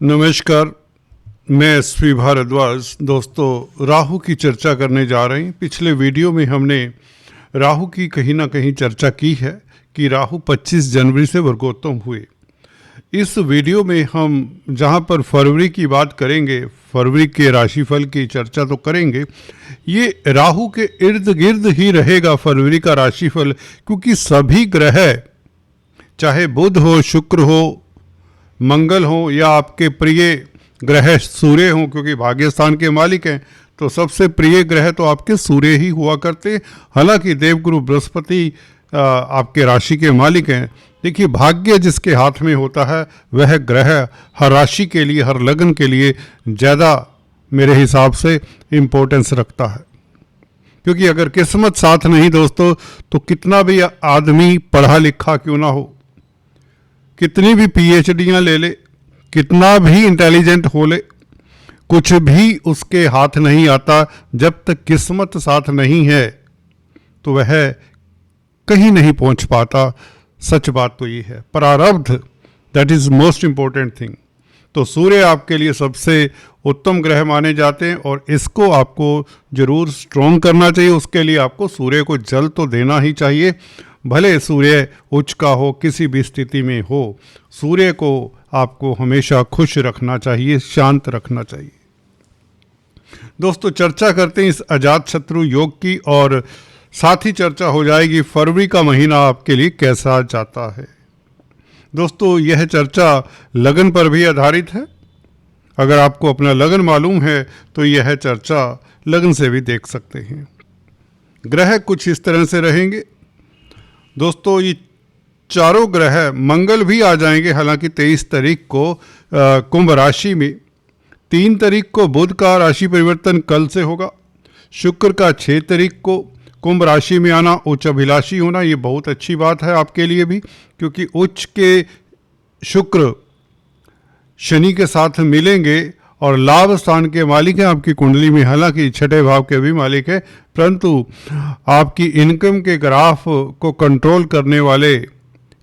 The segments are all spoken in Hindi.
नमस्कार, मैं एसपी भारद्वाज। दोस्तों, राहु की चर्चा करने जा रहे हैं। पिछले वीडियो में हमने राहु की कहीं ना कहीं चर्चा की है कि राहु 25 जनवरी से वर्गोत्तम हुए। इस वीडियो में हम जहां पर फरवरी की बात करेंगे, फरवरी के राशिफल की चर्चा तो करेंगे, ये राहु के इर्द गिर्द ही रहेगा फरवरी का राशिफल, क्योंकि सभी ग्रह, चाहे बुध हो, शुक्र हो, मंगल हो या आपके प्रिय ग्रह सूर्य हों, क्योंकि भाग्यस्थान के मालिक हैं, तो सबसे प्रिय ग्रह तो आपके सूर्य ही हुआ करते। हालांकि देवगुरु बृहस्पति आपके राशि के मालिक हैं। देखिए, भाग्य जिसके हाथ में होता है वह ग्रह हर राशि के लिए, हर लगन के लिए ज़्यादा मेरे हिसाब से इम्पोर्टेंस रखता है। क्योंकि अगर किस्मत साथ नहीं दोस्तों, तो कितना भी आदमी पढ़ा लिखा क्यों ना हो, कितनी भी पीएचडीयां ले ले, कितना भी इंटेलिजेंट हो ले, कुछ भी उसके हाथ नहीं आता। जब तक किस्मत साथ नहीं है तो वह कहीं नहीं पहुंच पाता। सच बात तो ये है। प्रारब्ध, that is most important thing. तो सूर्य आपके लिए सबसे उत्तम ग्रह माने जाते हैं और इसको आपको जरूर स्ट्रॉन्ग करना चाहिए। उसके लिए आपको सूर्य को जल तो देना ही चाहिए। भले सूर्य उच्च का हो, किसी भी स्थिति में हो, सूर्य को आपको हमेशा खुश रखना चाहिए, शांत रखना चाहिए। दोस्तों, चर्चा करते हैं इस अजात शत्रु योग की, और साथ ही चर्चा हो जाएगी फरवरी का महीना आपके लिए कैसा जाता है। दोस्तों, यह चर्चा लगन पर भी आधारित है। अगर आपको अपना लगन मालूम है तो यह चर्चा लगन से भी देख सकते हैं। ग्रह कुछ इस तरह से रहेंगे दोस्तों। ये चारों ग्रह, मंगल भी आ जाएंगे हालांकि 23 तारीख को कुंभ राशि में। 3 तारीख को बुध का राशि परिवर्तन कल से होगा। शुक्र का 6 तारीख को कुंभ राशि में आना, उच्च अभिलाषी होना, ये बहुत अच्छी बात है आपके लिए भी, क्योंकि उच्च के शुक्र शनि के साथ मिलेंगे और लाभ स्थान के मालिक हैं आपकी कुंडली में। हालांकि छठे भाव के भी मालिक है, परंतु आपकी इनकम के ग्राफ को कंट्रोल करने वाले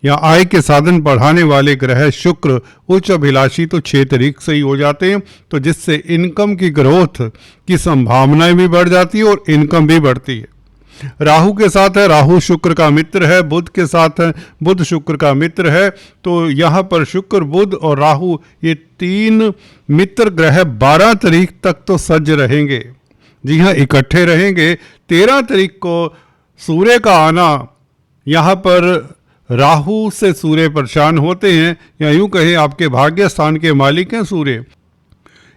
या आय के साधन बढ़ाने वाले ग्रह शुक्र उच्च अभिलाषी तो 6 तारीख से ही हो जाते हैं, तो जिससे इनकम की ग्रोथ की संभावनाएं भी बढ़ जाती है और इनकम भी बढ़ती है। राहु के साथ है, राहु शुक्र का मित्र है। बुध के साथ है, बुध शुक्र का मित्र है। तो यहाँ पर शुक्र, बुध और राहु, ये 3 मित्र ग्रह 12 तारीख तक तो सज्ज रहेंगे। जी हाँ, इकट्ठे रहेंगे। 13 तारीख को सूर्य का आना, यहाँ पर राहु से सूर्य परेशान होते हैं, या यूं कहें आपके भाग्य स्थान के मालिक हैं सूर्य।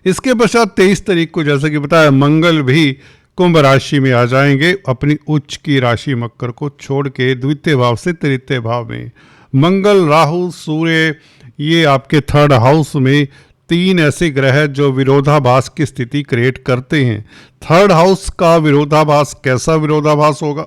इसके पश्चात 23 तारीख को, जैसे कि बताया, मंगल भी कुंभ राशि में आ जाएंगे अपनी उच्च की राशि मकर को छोड़ के द्वितीय भाव से तृतीय भाव में। मंगल, राहु, सूर्य, ये आपके 3rd हाउस में 3 ऐसे ग्रह जो विरोधाभास की स्थिति क्रिएट करते हैं। 3rd हाउस का विरोधाभास कैसा विरोधाभास होगा,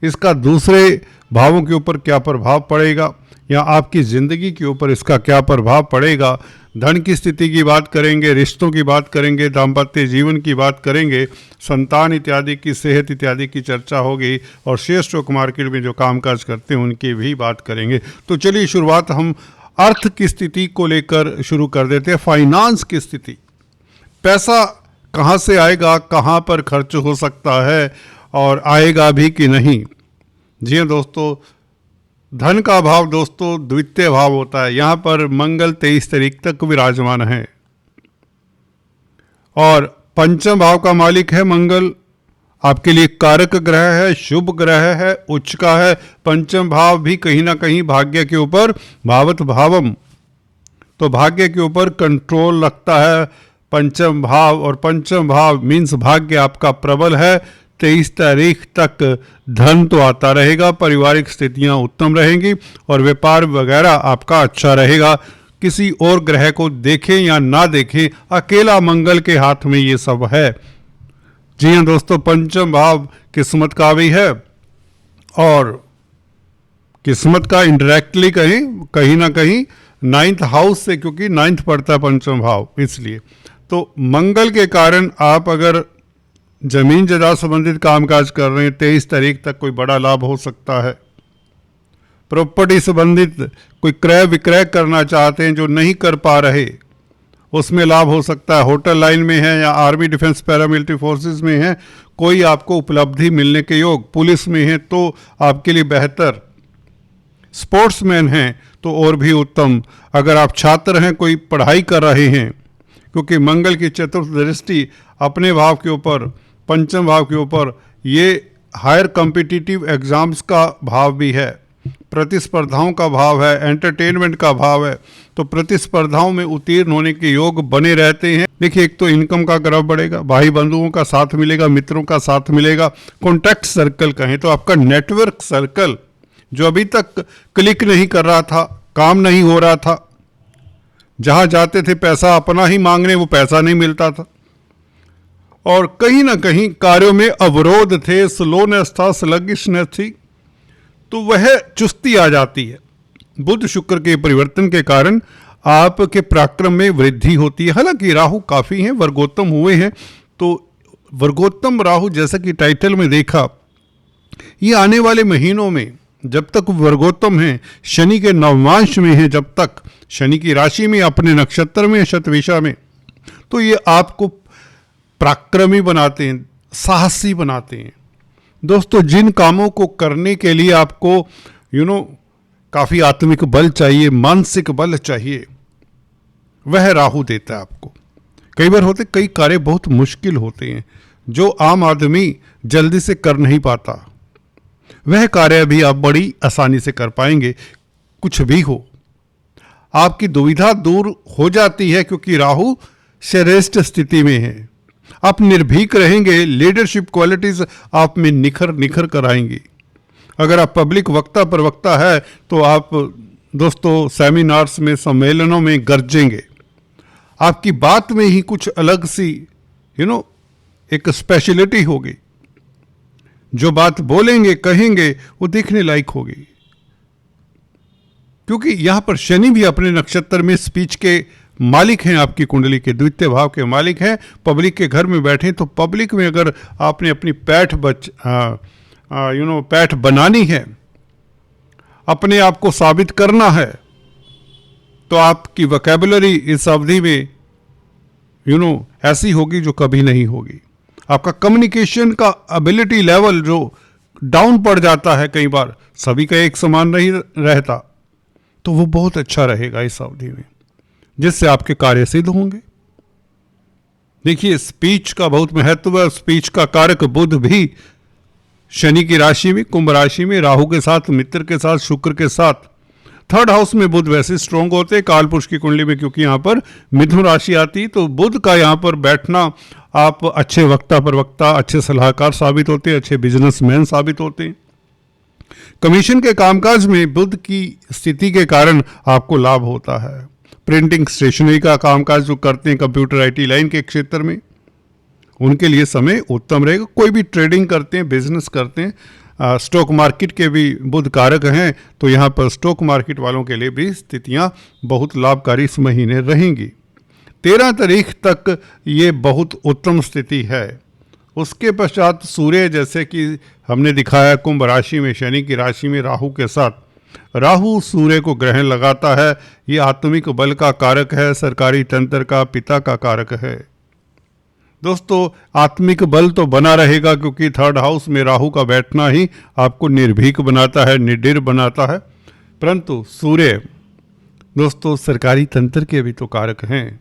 इसका दूसरे भावों के ऊपर क्या प्रभाव पड़ेगा, या आपकी ज़िंदगी के ऊपर इसका क्या प्रभाव पड़ेगा। धन की स्थिति की बात करेंगे, रिश्तों की बात करेंगे, दाम्पत्य जीवन की बात करेंगे, संतान इत्यादि की, सेहत इत्यादि की चर्चा होगी, और शेयर स्टॉक मार्केट में जो कामकाज करते हैं उनकी भी बात करेंगे। तो चलिए, शुरुआत हम अर्थ की स्थिति को लेकर शुरू कर देते हैं। फाइनेंस की स्थिति, पैसा कहाँ से आएगा, कहाँ पर खर्च हो सकता है और आएगा भी कि नहीं। जी हाँ दोस्तों, धन का भाव दोस्तों द्वितीय भाव होता है। यहाँ पर मंगल 23 तारीख तक विराजमान है और पंचम भाव का मालिक है मंगल, आपके लिए कारक ग्रह है, शुभ ग्रह है, उच्च का है। पंचम भाव भी कहीं ना कहीं भाग्य के ऊपर, भावत भावम, तो भाग्य के ऊपर कंट्रोल रखता है पंचम भाव, और पंचम भाव मीन्स भाग्य आपका प्रबल है। 23 तारीख तक धन तो आता रहेगा, पारिवारिक स्थितियां उत्तम रहेंगी और व्यापार वगैरह आपका अच्छा रहेगा। किसी और ग्रह को देखें या ना देखें, अकेला मंगल के हाथ में ये सब है। जी हाँ दोस्तों, पंचम भाव किस्मत का भी है, और किस्मत का इंडायरेक्टली कहीं ना कहीं 9th हाउस से, क्योंकि 9th पड़ता है पंचम भाव, इसलिए। तो मंगल के कारण आप अगर जमीन जायदाद संबंधित कामकाज कर रहे हैं, 23 तारीख तक कोई बड़ा लाभ हो सकता है। प्रॉपर्टी संबंधित कोई क्रय विक्रय करना चाहते हैं जो नहीं कर पा रहे, उसमें लाभ हो सकता है। होटल लाइन में है या आर्मी डिफेंस पैरामिलिट्री फोर्सेस में है, कोई आपको उपलब्धि मिलने के योग, पुलिस में है तो आपके लिए बेहतर, स्पोर्ट्समैन हैं तो और भी उत्तम। अगर आप छात्र हैं, कोई पढ़ाई कर रहे हैं, क्योंकि मंगल की चतुर्थ दृष्टि अपने भाव के ऊपर, पंचम भाव के ऊपर, ये हायर कॉम्पिटिटिव एग्जाम्स का भाव भी है, प्रतिस्पर्धाओं का भाव है, एंटरटेनमेंट का भाव है, तो प्रतिस्पर्धाओं में उत्तीर्ण होने के योग बने रहते हैं। देखिए, एक तो इनकम का ग्राफ बढ़ेगा, भाई बंधुओं का साथ मिलेगा, मित्रों का साथ मिलेगा, कॉन्टैक्ट सर्कल कहें तो आपका नेटवर्क सर्कल जो अभी तक क्लिक नहीं कर रहा था, काम नहीं हो रहा था, जहां जाते थे पैसा अपना ही मांगने, वो पैसा नहीं मिलता था, और कहीं ना कहीं कार्यों में अवरोध थे, स्लोनेस था, स्लगिशनेस थी, तो वह चुस्ती आ जाती है। बुध शुक्र के परिवर्तन के कारण आपके पराक्रम में वृद्धि होती है। हालांकि राहु काफी हैं, वर्गोत्तम हुए हैं, तो वर्गोत्तम राहु जैसा कि टाइटल में देखा, ये आने वाले महीनों में जब तक वर्गोत्तम हैं, शनि के नवमांश में है, जब तक शनि की राशि में, अपने नक्षत्र में, शतविषा में, तो ये आपको पराक्रमी बनाते हैं, साहसी बनाते हैं। दोस्तों, जिन कामों को करने के लिए आपको काफी आत्मिक बल चाहिए, मानसिक बल चाहिए, वह राहु देता है आपको। कई बार होते कई कार्य बहुत मुश्किल होते हैं जो आम आदमी जल्दी से कर नहीं पाता, वह कार्य भी आप बड़ी आसानी से कर पाएंगे। कुछ भी हो, आपकी दुविधा दूर हो जाती है, क्योंकि राहु श्रेष्ठ स्थिति में है। आप निर्भीक रहेंगे, लीडरशिप क्वालिटीज आप में निखर कर आएंगी। अगर आप पब्लिक वक्ता प्रवक्ता है तो आप दोस्तों सेमिनार्स में, सम्मेलनों में गरजेंगे। आपकी बात में ही कुछ अलग सी एक स्पेशलिटी होगी। जो बात बोलेंगे, कहेंगे, वो देखने लायक होगी, क्योंकि यहां पर शनि भी अपने नक्षत्र में स्पीच के मालिक हैं, आपकी कुंडली के द्वितीय भाव के मालिक हैं। पब्लिक के घर में बैठे तो पब्लिक में अगर आपने अपनी पैठ बनानी है, अपने आप को साबित करना है, तो आपकी वोकैबुलरी इस अवधि में ऐसी होगी जो कभी नहीं होगी। आपका कम्युनिकेशन का एबिलिटी लेवल जो डाउन पड़ जाता है, कई बार सभी का एक समान नहीं रहता, तो वो बहुत अच्छा रहेगा इस अवधि में, जिससे आपके कार्य सिद्ध होंगे। देखिए, स्पीच का बहुत महत्व है। स्पीच का कारक बुध भी शनि की राशि में, कुंभ राशि में, राहु के साथ, मित्र के साथ, शुक्र के साथ। थर्ड हाउस में बुध वैसे स्ट्रांग होते हैं काल पुरुष की कुंडली में, क्योंकि यहां पर मिथुन राशि आती है, तो बुध का यहां पर बैठना, आप अच्छे वक्ता प्रवक्ता, अच्छे सलाहकार साबित होते हैं, अच्छे बिजनेसमैन साबित होते हैं। कमीशन के कामकाज में बुध की स्थिति के कारण आपको लाभ होता है। प्रिंटिंग, स्टेशनरी का कामकाज जो करते हैं कंप्यूटर आईटी लाइन के क्षेत्र में, उनके लिए समय उत्तम रहेगा। कोई भी ट्रेडिंग करते हैं, बिजनेस करते हैं, स्टॉक मार्केट के भी बुध कारक हैं, तो यहाँ पर स्टॉक मार्केट वालों के लिए भी स्थितियाँ बहुत लाभकारी इस महीने रहेंगी। 13 तारीख तक ये बहुत उत्तम स्थिति है। उसके पश्चात सूर्य, जैसे कि हमने दिखाया, कुंभ राशि में, शनि की राशि में राहु के साथ, राहु सूर्य को ग्रहण लगाता है। ये आत्मिक बल का कारक है, सरकारी तंत्र का, पिता का कारक है। दोस्तों, आत्मिक बल तो बना रहेगा, क्योंकि थर्ड हाउस में राहु का बैठना ही आपको निर्भीक बनाता है, निडर बनाता है। परंतु सूर्य दोस्तों सरकारी तंत्र के भी तो कारक हैं।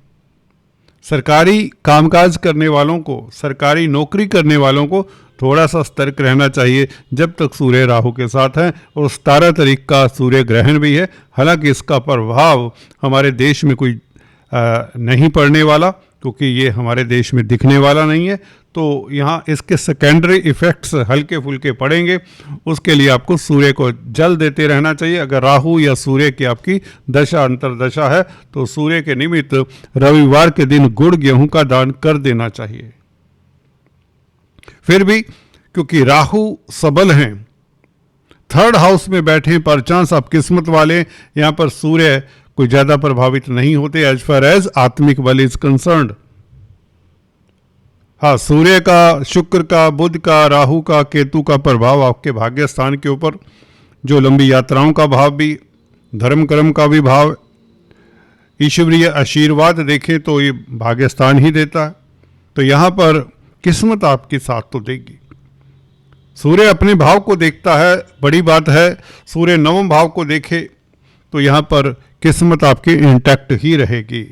सरकारी कामकाज करने वालों को, सरकारी नौकरी करने वालों को थोड़ा सा सतर्क रहना चाहिए जब तक सूर्य राहु के साथ है। और 17 तारीख का सूर्य ग्रहण भी है। हालांकि इसका प्रभाव हमारे देश में कोई नहीं पड़ने वाला, क्योंकि ये हमारे देश में दिखने वाला नहीं है। तो यहाँ इसके सेकेंडरी इफेक्ट्स हल्के फुल्के पड़ेंगे। उसके लिए आपको सूर्य को जल देते रहना चाहिए। अगर राहु या सूर्य की आपकी दशा अंतरदशा है तो सूर्य के निमित्त रविवार के दिन गुड़ गेहूं का दान कर देना चाहिए। फिर भी क्योंकि राहु सबल हैं, थर्ड हाउस में बैठे, पर चांस आप किस्मत वाले, यहाँ पर सूर्य कोई ज्यादा प्रभावित नहीं होते एज फार एज आत्मिक बल इज कंसर्न्ड। हाँ, सूर्य का, शुक्र का, बुध का, राहु का, केतु का प्रभाव आपके भाग्य स्थान के ऊपर जो लंबी यात्राओं का भाव भी, धर्म कर्म का भी भाव, ईश्वरीय आशीर्वाद देखें तो ये भाग्यस्थान ही देता है। तो यहाँ पर किस्मत आपकी साथ तो देगी। सूर्य अपने भाव को देखता है, बड़ी बात है। सूर्य नवम भाव को देखे तो यहाँ पर किस्मत आपकी इंटैक्ट ही रहेगी।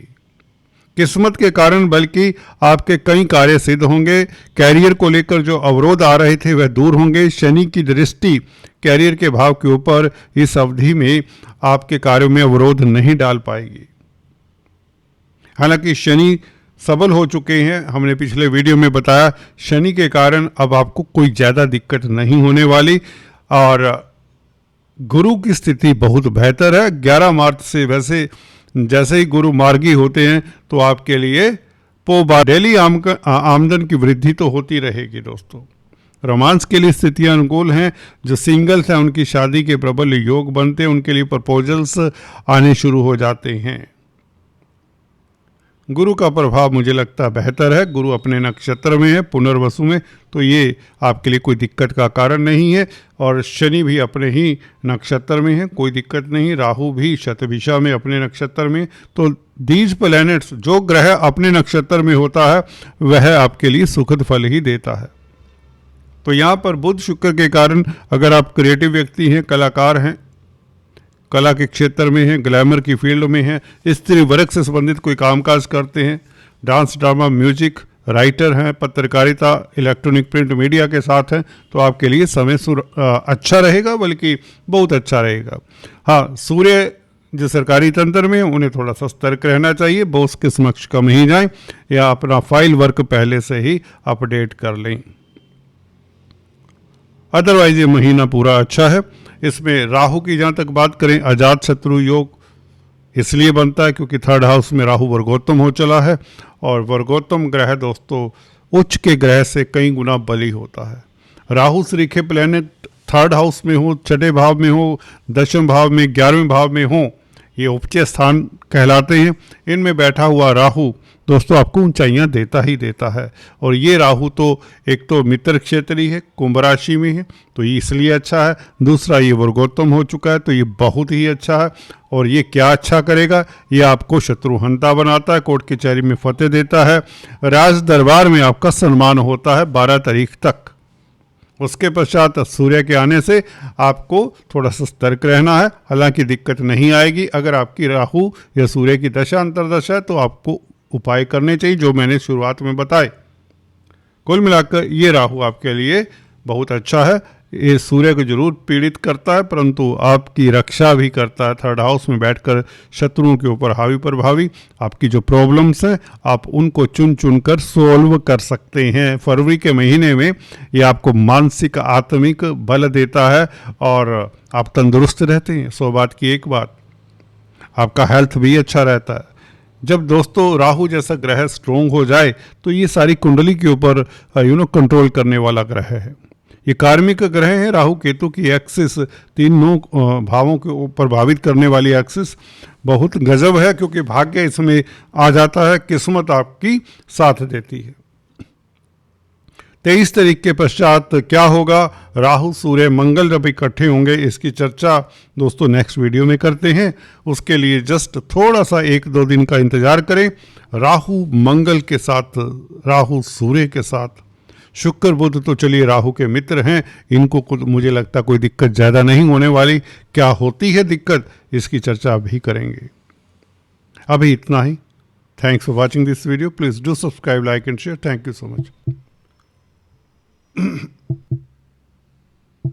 किस्मत के कारण बल्कि आपके कई कार्य सिद्ध होंगे। कैरियर को लेकर जो अवरोध आ रहे थे वह दूर होंगे। शनि की दृष्टि कैरियर के भाव के ऊपर इस अवधि में आपके कार्यों में अवरोध नहीं डाल पाएगी। हालांकि शनि सबल हो चुके हैं, हमने पिछले वीडियो में बताया। शनि के कारण अब आपको कोई ज़्यादा दिक्कत नहीं होने वाली और गुरु की स्थिति बहुत बेहतर है। 11 मार्च से वैसे जैसे ही गुरु मार्गी होते हैं तो आपके लिए डेली आमदन की वृद्धि तो होती रहेगी। दोस्तों, रोमांस के लिए स्थितियां अनुकूल हैं। जो सिंगल्स हैं उनकी शादी के प्रबल योग बनते हैं, उनके लिए प्रपोजल्स आने शुरू हो जाते हैं। गुरु का प्रभाव मुझे लगता है बेहतर है। गुरु अपने नक्षत्र में है, पुनर्वसु में, तो ये आपके लिए कोई दिक्कत का कारण नहीं है। और शनि भी अपने ही नक्षत्र में है, कोई दिक्कत नहीं। राहु भी शतभिषा में अपने नक्षत्र में। तो दीज प्लैनेट्स, जो ग्रह अपने नक्षत्र में होता है वह आपके लिए सुखद फल ही देता है। तो यहाँ पर बुध शुक्र के कारण अगर आप क्रिएटिव व्यक्ति हैं, कलाकार हैं, कला के क्षेत्र में हैं, ग्लैमर की फील्ड में हैं, स्त्री वर्ग से संबंधित कोई कामकाज करते हैं, डांस, ड्रामा, म्यूजिक, राइटर हैं, पत्रकारिता, इलेक्ट्रॉनिक प्रिंट मीडिया के साथ हैं, तो आपके लिए समय अच्छा रहेगा, बल्कि बहुत अच्छा रहेगा। हाँ, सूर्य जो सरकारी तंत्र में उन्हें थोड़ा सा सतर्क रहना चाहिए। बॉस के समक्ष कम ही जाएं या अपना फाइल वर्क पहले से ही अपडेट कर लें। अदरवाइज ये महीना पूरा अच्छा है। इसमें राहु की जहाँ तक बात करें, अजात शत्रु योग इसलिए बनता है क्योंकि 3rd हाउस में राहु वर्गोत्तम हो चला है और वर्गोत्तम ग्रह दोस्तों उच्च के ग्रह से कई गुना बली होता है। राहु श्रीखे प्लैनेट 3rd हाउस में हो, 6ठे भाव में हो, 10वें भाव में, 11वें भाव में हो, ये उपचय स्थान कहलाते हैं। इनमें बैठा हुआ राहु दोस्तों आपको ऊंचाइयां देता ही देता है। और ये राहु तो एक तो मित्र क्षेत्रीय है, कुंभ राशि में है, तो ये इसलिए अच्छा है। दूसरा, ये वर्गोत्तम हो चुका है, तो ये बहुत ही अच्छा है। और ये क्या अच्छा करेगा, ये आपको शत्रुहंता बनाता है, कोर्ट कचहरी में फतेह देता है, राज दरबार में आपका सम्मान होता है 12 तारीख तक। उसके पश्चात सूर्य के आने से आपको थोड़ा सा सतर्क रहना है। हालांकि दिक्कत नहीं आएगी। अगर आपकी राहु या सूर्य की दशा अंतर्दशा है तो आपको उपाय करने चाहिए जो मैंने शुरुआत में बताए। कुल मिलाकर ये राहु आपके लिए बहुत अच्छा है। ये सूर्य को जरूर पीड़ित करता है, परंतु आपकी रक्षा भी करता है। 3rd हाउस में बैठकर शत्रुओं के ऊपर हावी प्रभावी आपकी जो प्रॉब्लम्स हैं आप उनको चुन चुन कर सोल्व कर सकते हैं। फरवरी के महीने में ये आपको मानसिक आत्मिक बल देता है और आप तंदुरुस्त रहते हैं। 100 बात की एक बात, आपका हेल्थ भी अच्छा रहता है। जब दोस्तों राहु जैसा ग्रह स्ट्रोंग हो जाए तो ये सारी कुंडली के ऊपर कंट्रोल करने वाला ग्रह है। ये कार्मिक ग्रह है। राहु केतु की एक्सिस तीनों भावों को प्रभावित करने वाली एक्सिस बहुत गजब है, क्योंकि भाग्य इसमें आ जाता है, किस्मत आपकी साथ देती है। 23 तारीख के पश्चात क्या होगा, राहु सूर्य मंगल जब इकट्ठे होंगे, इसकी चर्चा दोस्तों नेक्स्ट वीडियो में करते हैं। उसके लिए जस्ट थोड़ा सा 1-2 दिन का इंतजार करें। राहु मंगल के साथ, राहु सूर्य के साथ, शुक्र बुध तो चलिए राहु के मित्र हैं, इनको मुझे लगता कोई दिक्कत ज़्यादा नहीं होने वाली। क्या होती है दिक्कत, इसकी चर्चा अभी करेंगे। अभी इतना ही। Thanks for watching this video. Please do subscribe, like and share. Thank you so much.